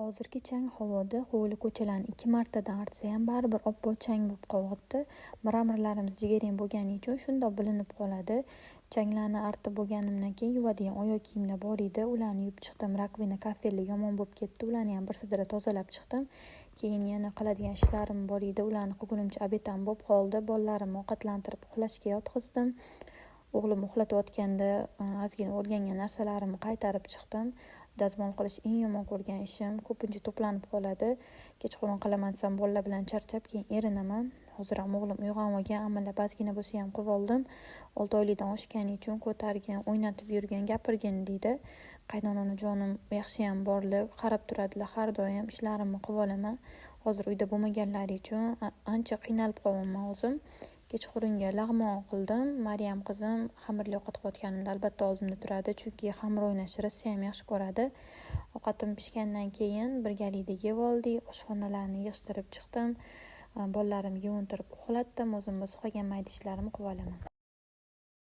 Hozirgi chang havoda hovli ko'chalarni 2 martadan artsa ham baribir oppoq chang bo'lib qolyapti. Miramirlarimiz jigarrang bo'lgani uchun shundoq bilinib qoladi. Changlarni artib bo'lganimdan keyin yuvadigan oyoq kiyimlar bor edi. Ularni yuvib chiqdim. Rakovina kafelli yomon bo'lib ketdi. Ularni ham bir sidra tozalab chiqdim. Keyin yana qiladigan ishlarim bor edi. Ularni qilgunimcha obetam bo'lib qoldi. Bolalarimni ovqatlantirib uxlashga yotqizdim. O'g'lim uxlatayotganda ozgina o'rgangan narsalarimni qaytarib chiqdim. Dazmol qilish eng yomon ko'rgan ishim. Ko'pincha to'planib qoladi. Kechqurun qilaman desam bolalar bilan charchab keyin erinaman. Hozir ham o'g'lim uyg'onmagan, amallab ozgina bo'lsa ham qilib oldim. 6 oylikdan oshgani uchun ko'targin, o'ynatib yurgin, gapirgin deydi. Qaynonani jonim yaxshi ham borlik, qarab turadilar har doim, ishlarimni qilib olaman. Hozir uyda bo'lmaganlari uchun ancha qiynalib qolaman o'zim. Kechqurunga lag'mon qildim. Maryam qizim xamirli ovqat qilayotganimda albatta oldimda turadi, chunki xamir o'ynashni Rossiya ham yaxshi ko'radi. Ovqatim pishgandan keyin birgalikda yeb oldik, oshxonalarni yig'ishtirib chiqdim. Bolalarimni yuvintirib uxlatdim, o'zim qolgan mayda ishlarimni qilib olaman.